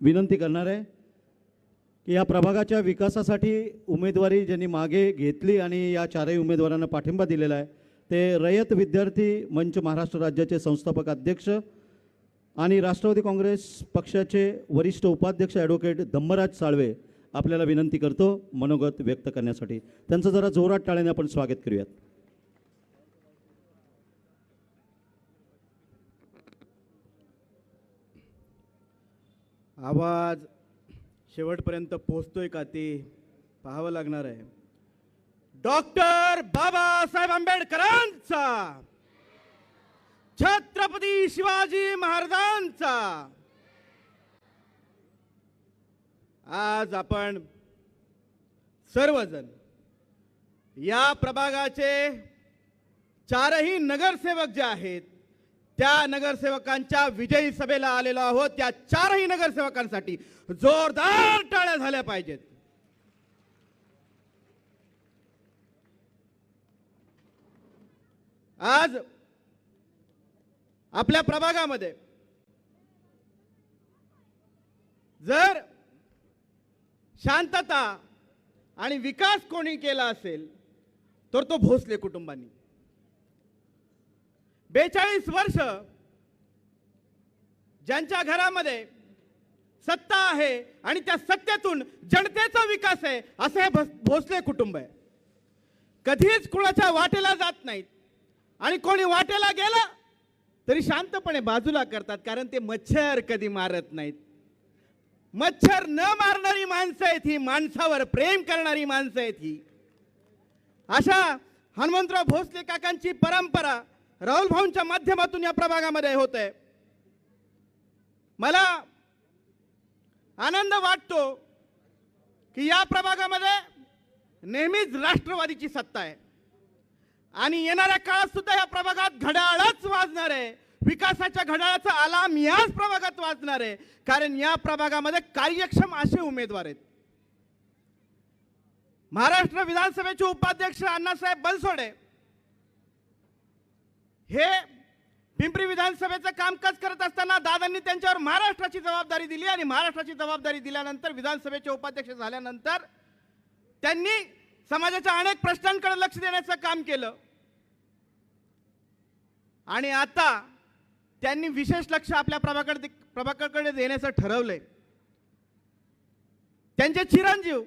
विनंती करणार आहे की या प्रभागाच्या विकासासाठी उमेदवारी ज्यांनी मागे घेतली आणि या चारही उमेदवारांना पाठिंबा दिलेला आहे ते रयत विद्यार्थी मंच महाराष्ट्र राज्याचे संस्थापक अध्यक्ष आणि राष्ट्रवादी काँग्रेस पक्षाचे वरिष्ठ उपाध्यक्ष ॲडव्होकेट धम्मराज साळवे आपल्याला विनंती करतो मनोगत व्यक्त करण्यासाठी। त्यांचं जरा जोरात टाळ्याने आपण स्वागत करूयात। आवाज शेवटपर्यंत पोहोचतोय का ते पाहावं लागणार आहे। डॉक्टर बाबासाहेब आंबेडकरांचा, छत्रपती शिवाजी महाराजांचा। आज आपण सर्वजण या प्रभागाचे चारही नगरसेवक जे आहेत त्या नगरसेवकांच्या विजयी सभेला आलेलो आहोत। त्या चारही नगरसेवकांसाठी जोरदार टाळ्या झाल्या पाहिजेत। आज आपल्या प्रभागामध्ये जर शांतता आणि विकास कोणी केला असेल तर तो भोसले कुटुंबांनी। 42 वर्ष ज्यांच्या घरामध्ये सत्ता आहे आणि त्या सत्तेतून जनतेचा विकास आहे असं हे भोसले कुटुंब आहे। कधीच कुणाच्या वाटेला जात नाहीत आणि कोणी वाटेला गेला तरी शांतपणे बाजूला करतात, कारण ते मच्छर कधी मारत नाहीत। मच्छर न मारणारी माणसं आहेत ही, माणसावर प्रेम करणारी माणसं आहेत ही। अशा हनुमंतराव भोसले काकांची परंपरा राहुल भाऊंच्या माध्यमातून या प्रभागामध्ये होते। मला आनंद वाटतो की या प्रभागामध्ये नेहमीच राष्ट्रवादीची सत्ता आहे आणि येणाऱ्या काळात सुद्धा या प्रभागात घड्याळच वाजणार आहे। विकासाच्या घड्याळाचा अलार्म याच प्रभागात वाजणार आहे, कारण या प्रभागामध्ये कार्यक्षम असे उमेदवार आहेत। महाराष्ट्र विधानसभेचे उपाध्यक्ष अण्णासाहेब बनसोडे हे पिंपरी विधानसभेचं कामकाज करत असताना दादांनी त्यांच्यावर महाराष्ट्राची जबाबदारी दिली आणि महाराष्ट्राची जबाबदारी दिल्यानंतर विधानसभेचे उपाध्यक्ष झाल्यानंतर त्यांनी समाजाच्या अनेक प्रश्नांकडे लक्ष देण्याचं काम केलं आणि आता त्यांनी विशेष लक्ष आपल्या प्रभागाकडे देण्याचं ठरवलंय। त्यांचे चिरंजीव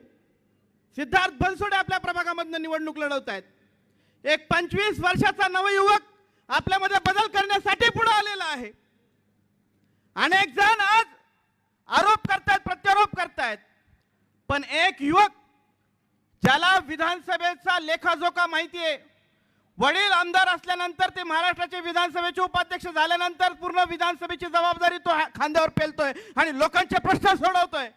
सिद्धार्थ बनसोडे आपल्या प्रभागामधून निवडणूक लढवत आहेत। एक 25 वर्षाचा नवयुवक आपल्यामध्ये बदल करण्यासाठी पुढे आलेला आहे। अनेक जण आज आरोप करतायत, प्रत्यारोप करतायत, पण एक युवक ज्याला विधानसभेचा लेखाजोखा माहिती आहे, वडील आमदार असल्यानंतर ते महाराष्ट्राचे विधानसभेचे उपाध्यक्ष झाल्यानंतर पूर्ण विधानसभेची जबाबदारी तो खांद्यावर पेलतोय आणि लोकांचे प्रश्न सोडवतोय।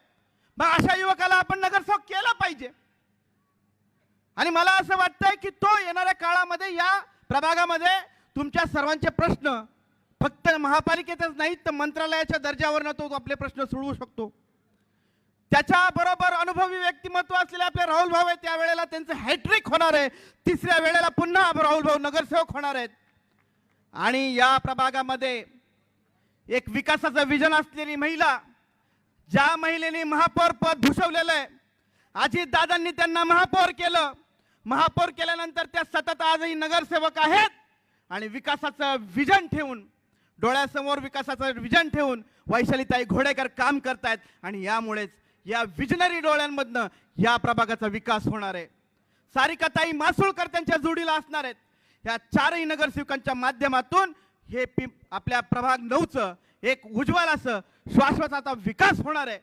मग अशा युवकाला आपण नगरसेवक केला पाहिजे आणि मला असं वाटतंय की तो येणाऱ्या काळामध्ये या प्रभागामध्ये तुमच्या सर्वांचे प्रश्न फक्त महापालिकेतच नाहीत तर मंत्रालयाच्या दर्जावरनं तो आपले प्रश्न सोडवू शकतो। त्याच्याबरोबर अनुभवी व्यक्तिमत्व असलेले आपले राहुल भाऊ आहेत, त्यावेळेला त्यांचं हॅट्रिक होणार आहे। तिसऱ्या वेळेला पुन्हा राहुल भाऊ नगरसेवक होणार आहेत आणि या प्रभागामध्ये एक विकासाचं विजन असलेली महिला, ज्या महिलेने महापौर पद भूषवलेलं आहे, अजित दादांनी त्यांना महापौर केलं। महापौर केल्यानंतर त्या सतत आजही नगरसेवक आहेत आणि विकासाचं विजन ठेवून, डोळ्यासमोर विकासाचं विजन ठेवून वैशालीताई घोडेकर काम करतायत आणि यामुळेच या विजनरी डोळ्यांमधनं या प्रभागाचा विकास होणार आहे। सारिकाताई मासुळकर त्यांच्या जोडीला असणार आहेत। या चारही नगरसेवकांच्या माध्यमातून हे आपल्या प्रभाग 9चं एक उज्ज्वल असं शाश्वत आता विकास होणार आहे,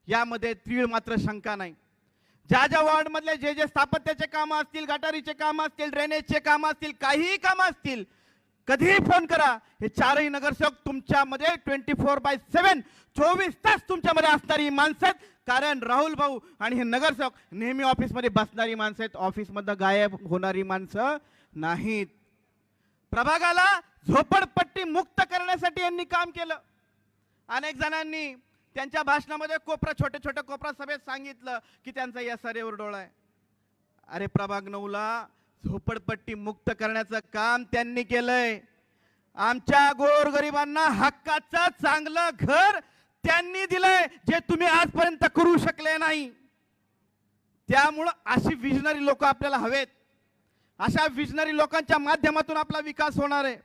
यामध्ये तीळ मात्र शंका नाही। ज्या ज्या वॉर्डमधले जे स्थापत्याचे कामं असतील, गटारीचे कामं असतील, ड्रेनेजचे कामं असतील, काहीही कामं असतील, कधीही फोन करा। हे चारही नगरसेवक तुमच्यामध्ये 24/7 24 तास तुमच्यामध्ये असणारी माणसं आहेत, कारण राहुल भाऊ आणि हे नगरसेवक नेहमी ऑफिसमध्ये बसणारी माणसं आहेत, ऑफिसमधनं गायब होणारी माणसं नाहीत। प्रभागाला झोपडपट्टी मुक्त करण्यासाठी यांनी काम केलं। अनेक जणांनी त्यांच्या भाषणामध्ये छोटे छोटे कोपरा सभेत सांगितलं की त्यांचा या सारेवर डोळा आहे। अरे प्रभाग 9ला झोपडपट्टी मुक्त करण्याचं काम त्यांनी केलंय। आमच्या गोरगरिबांना हक्काचं चांगलं घर त्यांनी दिलंय जे तुम्ही आजपर्यंत करू शकले नाही. त्यामुळं अशी विजनरी लोक आपल्याला हवेत. अशा विजनरी लोकांच्या माध्यमातून आपला विकास होणार आहे.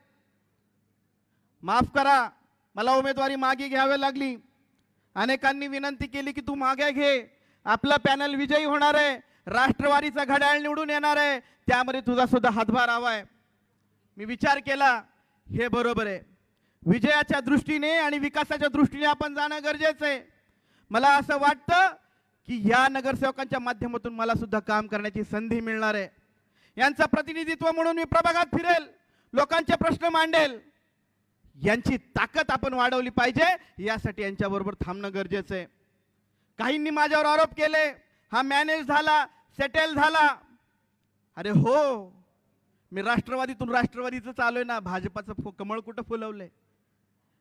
माफ करा, मला उमेदवारी मागे घ्यावी लागली. अनेकांनी विनंती केली की तू मागे घे, आपला पॅनल विजयी होणार आहे, राष्ट्रवादीचा घड्याळ निवडून येणार आहे, त्यामध्ये तुझा सुद्धा हातभार हवाय. मी विचार केला, हे बरोबर आहे. विजयाच्या दृष्टीने आणि विकासाच्या दृष्टीने आपण जाणं गरजेचं आहे. मला असं वाटतं की या नगरसेवकांच्या माध्यमातून मला सुद्धा काम करण्याची संधी मिळणार आहे. यांचं प्रतिनिधित्व म्हणून मी प्रभागात फिरेल, लोकांचे प्रश्न मांडेल. यांची ताकद आपण वाढवली पाहिजे, यासाठी यांच्याबरोबर थांबणं गरजेचं आहे. काहींनी माझ्यावर आरोप केले, हा मॅनेज झाला, सेटल झाला. अरे हो, मी राष्ट्रवादीतून राष्ट्रवादीचं आलोय ना, भाजपाचं कमळ कुठं फुलवलंय?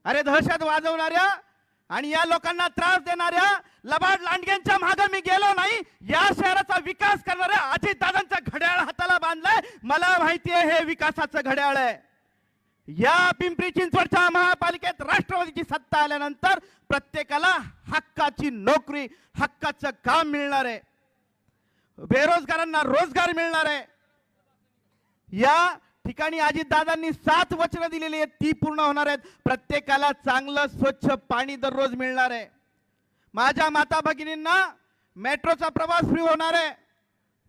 अरे दहशत वाजवणाऱ्या आणि या लोकांना त्रास देणाऱ्या लबाड लांडग्यांच्या मागे मी गेलो नाही. या शहराचा विकास करणाऱ्या अजित दादांचं घड्याळ हाताला बांधलंय. मला माहिती आहे हे विकासाचं घड्याळ आहे. या पिंपरी चिंचवडच्या महापालिकेत राष्ट्रवादीची सत्ता आल्यानंतर प्रत्येकाला हक्काची नोकरी, हक्काचं काम मिळणार आहे. बेरोजगारांना रोजगार मिळणार आहे. या ठिकाणी अजितदादांनी 7 वचनं दिलेली आहेत, ती पूर्ण होणार आहेत. प्रत्येकाला चांगलं स्वच्छ पाणी दररोज मिळणार आहे. माझ्या माता भगिनींना मेट्रोचा प्रवास फ्री होणार आहे.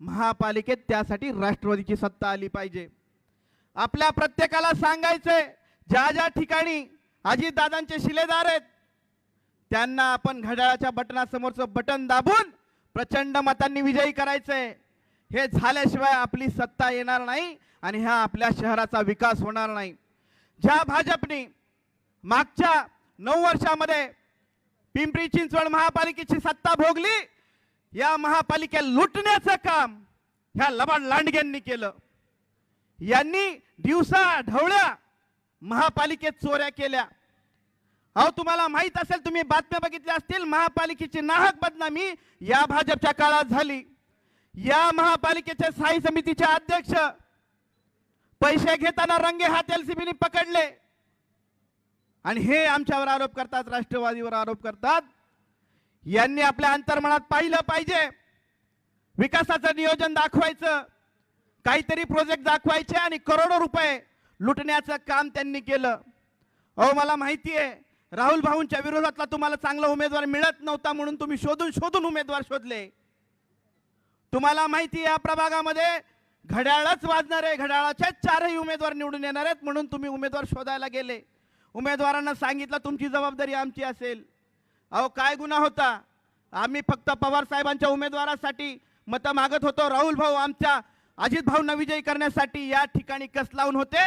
महापालिकेत त्यासाठी राष्ट्रवादीची सत्ता आली पाहिजे. आपल्या प्रत्येकाला सांगायचंय, ज्या ज्या ठिकाणी अजितदादांचे शिलेदार आहेत त्यांना आपण घड्याळाच्या बटनासमोरचं बटन दाबून प्रचंड मतांनी विजयी करायचंय. हे झाल्याशिवाय आपली सत्ता येणार नाही आणि ह्या आपल्या शहराचा विकास होणार नाही. ज्या भाजपने मागच्या 9 वर्षामध्ये पिंपरी चिंचवड महापालिकेची सत्ता भोगली, या महापालिकेला लुटण्याचं काम ह्या लबाड लांडग्यांनी केलं. यांनी दिवसा ढवळ्या महापालिकेत चोऱ्या केल्या. अहो तुम्हाला माहित असेल, तुम्ही बातम्या बघितल्या असतील, महापालिकेची नाहक बदनामी या भाजपच्या काळात झाली. या महापालिकेचे स्थायी समितीचे अध्यक्ष पैसे घेताना रंगे हात एलसीबीने पकडले आणि हे आमच्यावर आरोप करतात, राष्ट्रवादीवर आरोप करतात. यांनी आपल्या अंतर्मनात पाहिलं पाहिजे. विकासाचं नियोजन दाखवायचं, काहीतरी प्रोजेक्ट दाखवायचे आणि करोडो रुपये लुटण्याचं काम त्यांनी केलं. अहो मला माहिती आहे, राहुल भाऊंच्या विरोधातला तुम्हाला चांगला उमेदवार मिळत नव्हता म्हणून तुम्ही शोधून शोधून उमेदवार शोधले. तुम्हाला माहिती आहे या प्रभागामध्ये घड्याळच वाजणार आहे, घड्याळाचे 4ही उमेदवार निवडून येणार आहेत म्हणून तुम्ही उमेदवार शोधायला गेले. उमेदवारांना सांगितलं तुमची जबाबदारी आमची असेल. अहो काय गुन्हा होता? आम्ही फक्त पवार साहेबांच्या उमेदवारासाठी मतं मागत होतो. राहुल भाऊ आमच्या अजित भाऊंना विजयी करण्यासाठी या ठिकाणी कस लावून होते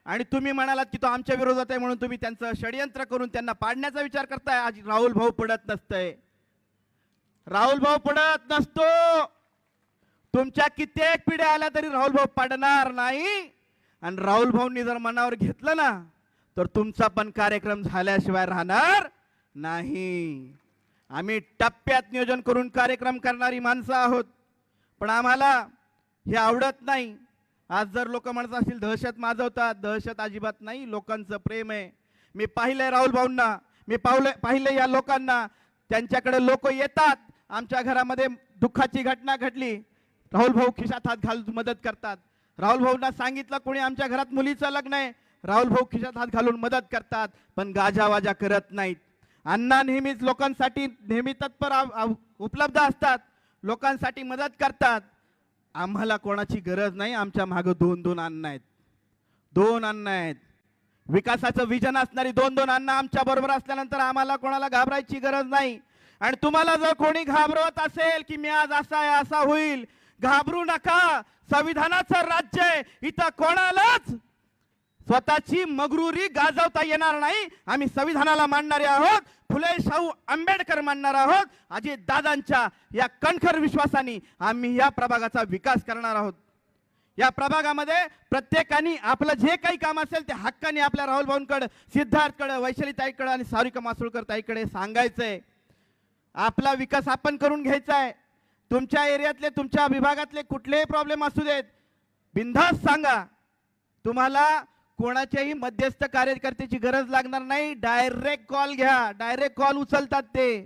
आणि तुम्ही म्हणालात की तो आमच्या विरोधात आहे म्हणून तुम्ही त्यांचं षडयंत्र करून त्यांना पाडण्याचा विचार करताय. आज राहुल भाऊ पडत नसतंय, राहुल भाऊ पडत नसतो. तुमच्या कित्येक पिढ्या आल्या तरी राहुल भाऊ पडणार नाही. आणि राहुल भाऊंनी जर मनावर घेतलं ना तर तुमचा पण कार्यक्रम झाल्याशिवाय राहणार नाही. आम्ही टप्प्यात नियोजन करून कार्यक्रम करणारी माणसं आहोत, पण आम्हाला हे आवडत नाही. आज जर लोक म्हणत असतील दहशत माजवतात, दहशत अजिबात नाही, लोकांचं प्रेम आहे. मी पाहिलंय राहुल भाऊंना, मी पाहिलंय या लोकांना. त्यांच्याकडे लोक येतात, आमच्या घरामध्ये दुःखाची घटना घडली, राहुल भाऊ खिशात हात घालून मदत करतात. राहुल भाऊंना सांगितलं कोणी आमच्या घरात मुलीचं लग्न आहे, राहुल भाऊ खिशात हात घालून मदत करतात, पण गाजावाजा करत नाहीत. अण्णा नेहमीच लोकांसाठी नेहमी तत्पर उपलब्ध असतात, लोकांसाठी मदत करतात. आम्हाला कोणाची गरज नाही. आमच्या मागे 2-2 अण्णा आहेत, 2 अण्णा आहेत. विकासाचं विजन असणारी 2-2 अण्णा आमच्या बरोबर असल्यानंतर आम्हाला कोणाला घाबरायची गरज नाही. आणि तुम्हाला जर कोणी घाबरवत असेल की मी आज असा आहे असा होईल, घाबरू नका. संविधानाचं राज्य आहे, इथं कोणालाच स्वतःची मगरुरी गाजवता येणार नाही. आम्ही संविधानाला मानणारे आहोत, फुले शाहू आंबेडकर मानणार आहोत. अजित दादांच्या या कणखर विश्वासाने आम्ही या प्रभागाचा विकास करणार आहोत. या प्रभागामध्ये प्रत्येकाने आपलं जे काही काम असेल ते हक्काने आपल्या राहुल भाऊंकडे, सिद्धार्थकडे, वैशालीताईकडे आणि सारिका मासुळकर ताईकडे सांगायचंय. आपला विकास आपण करून घ्यायचा आहे. तुमच्या एरियातले, तुमच्या विभागातले कुठलेही प्रॉब्लेम असू देत, बिनधास्त सांगा. तुम्हाला कोणाच्याही मध्यस्थ कार्यकर्त्याची गरज लागणार नाही. डायरेक्ट कॉल घ्या. डायरेक्ट कॉल उचलतात ते.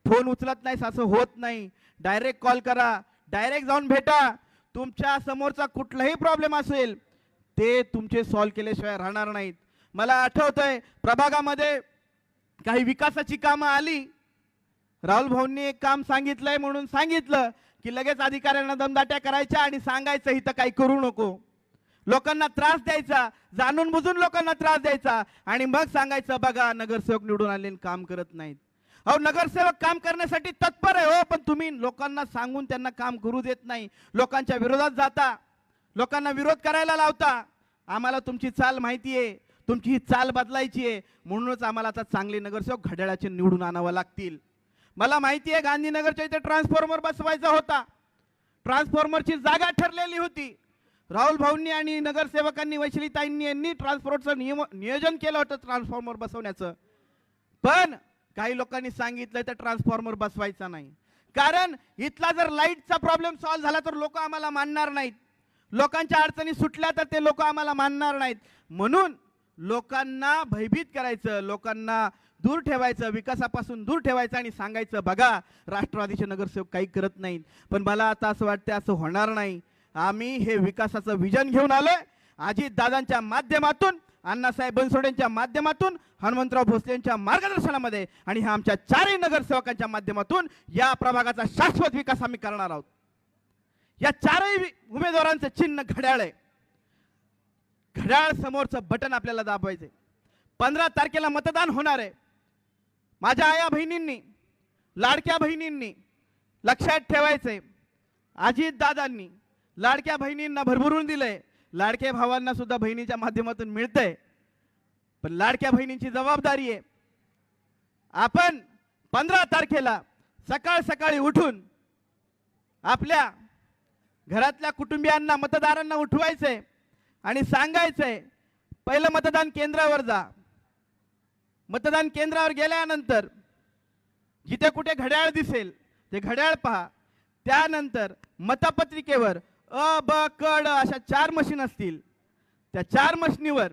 फोन उचलत नाही असं होत नाही. डायरेक्ट कॉल करा. डायरेक्ट जाऊन भेटा. तुमच्या समोरचा कुठलाही प्रॉब्लेम असेल ते तुमचे सॉल्व्ह केल्याशिवाय राहणार नाहीत. मला आठवतंय प्रभागामध्ये काही विकासाची कामं आली. राहुल भाऊंनी एक काम सांगितलंय म्हणून सांगितलं की लगेच अधिकाऱ्यांना दमदाट्या करायच्या आणि सांगायचं इथं काही करू नको. लोकांना त्रास द्यायचा, जाणून बुजून लोकांना त्रास द्यायचा आणि मग सांगायचं बघा नगरसेवक निवडून आले काम करत नाहीत. अहो नगरसेवक काम करण्यासाठी तत्पर आहे हो, पण तुम्ही लोकांना सांगून त्यांना काम करू देत नाही. लोकांच्या विरोधात जाता, लोकांना विरोध करायला लावता. आम्हाला तुमची चाल माहिती आहे, तुमची ही चाल बदलायची आहे. म्हणूनच आम्हाला आता चांगले नगरसेवक घड्याळाचे निवडून आणावं लागतील. मला माहिती आहे गांधीनगरच्या इथे ट्रान्सफॉर्मर बसवायचा होता. ट्रान्सफॉर्मरची जागा ठरलेली होती. राहुल भाऊंनी आणि नगरसेवकांनी वैशालीताईंनी यांनी ट्रान्सफॉर्मरचं नियोजन केलं होतं ट्रान्सफॉर्मर बसवण्याचं. पण काही लोकांनी सांगितलं तर ट्रान्सफॉर्मर बसवायचा नाही, कारण इथला जर लाईटचा प्रॉब्लेम सॉल्व्ह झाला तर लोक आम्हाला मानणार नाहीत. लोकांच्या अडचणी सुटल्या तर ते लोक आम्हाला मानणार नाहीत. म्हणून लोकांना भयभीत करायचं, लोकांना दूर ठेवायचं, विकासापासून दूर ठेवायचं आणि सांगायचं बघा राष्ट्रवादीचे नगरसेवक काही करत नाहीत. पण मला आता असं वाटतं असं होणार नाही. आम्ही हे विकासाचं विजन घेऊन आलोय. अजित दादांच्या माध्यमातून, अण्णासाहेब बनसोडेंच्या माध्यमातून, हनुमंतराव भोसलेंच्या मार्गदर्शनामध्ये आणि ह्या आमच्या चारही नगरसेवकांच्या माध्यमातून या प्रभागाचा शाश्वत विकास आम्ही करणार आहोत. या चारही उमेदवारांचं चिन्ह घड्याळ आहे. घड्याळ समोरचं बटन आपल्याला दाबायचंय. 15 तारखेला मतदान होणार आहे. माझ्या आया बहिणींनी, लाडक्या बहिणींनी लक्षात ठेवायचंय, अजित दादांनी लाडक्या बहिणींना भरभरून दिलंय. लाडक्या भावांना सुद्धा बहिणीच्या माध्यमातून मिळतंय. पण लाडक्या बहिणींची जबाबदारी आहे. आपण 15 तारखेला सकाळ सकाळी उठून आपल्या घरातल्या कुटुंबियांना, मतदारांना उठवायचंय आणि सांगायचंय पहिलं मतदान केंद्रावर जा. मतदान केंद्रावर गेल्यानंतर जिथे कुठे घड्याळ दिसेल ते घड्याळ पहा. त्यानंतर मतपत्रिकेवर अ ब क ड अशा 4 मशीन असतील. त्या 4 मशीनीवर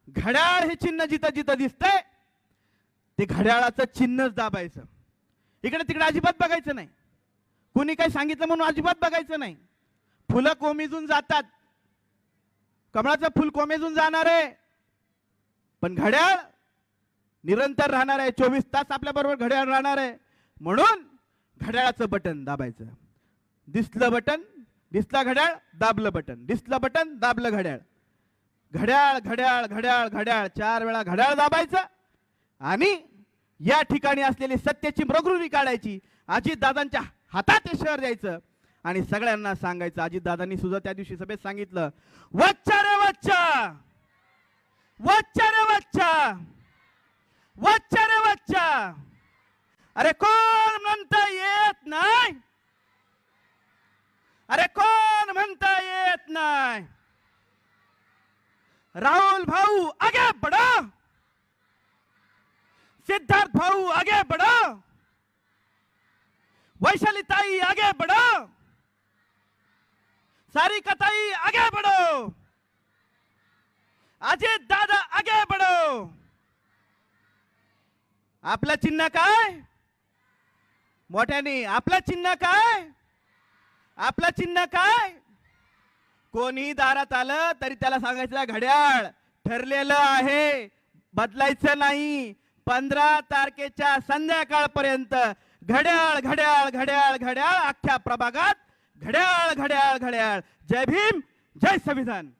घड्याळ हे चिन्ह जिथं जिथं दिसतंय ते घड्याळाचं चिन्हच दाबायचं. इकडे तिकडे अजिबात बघायचं नाही. कोणी काही सांगितलं म्हणून अजिबात बघायचं नाही. फुलं कोमेजून जातात, कमळाचं फुल कोमेजून जाणार आहे, पण घड्याळ निरंतर राहणार आहे. 24 तास आपल्या बरोबर घड्याळ राहणार आहे. म्हणून घड्याळाचं बटन दाबायचं. दिसलं बटन, दिसला घड्याळ, दाबलं बटन, दिसलं बटन, दाबलं घड्याळ. घड्याळ घड्याळ घड्याळ घड्याळ 4 वेळा घड्याळ दाबायचं आणि या ठिकाणी असलेली सत्याची मृगृरी काढायची. अजित दादांच्या हातात हे शहर द्यायचं आणि सगळ्यांना सांगायचं. अजित दादांनी सुद्धा त्या दिवशी सभेत सांगितलं, वच्चा रे वच्चा, वच्चा रे वच्चा, वच्चा रे वच्चा. अरे कोण म्हणता येत नाही, अरे कोण म्हणता येत नाही. राहुल भाऊ आगे बढ़ो, सिद्धार्थ भाऊ आगे बढ़ो, वैशाली ताई आगे बढ़ो, सारिका ताई आगे बढ़ो, अजित दादा आगे बढ़ो. आपलं चिन्ह काय? मोठ्याने आपलं चिन्ह काय? आपलं चिन्ह काय? कोणी दारात आलं तरी त्याला सांगायचं घड्याळ ठरलेलं आहे, बदलायचं नाही. 15 तारखेच्या संध्याकाळपर्यंत घड्याळ घड्याळ घड्याळ घड्याळ अख्ख्या प्रभागात घड्याळ घड्याळ घड्याळ. जय भीम, जय संविधान.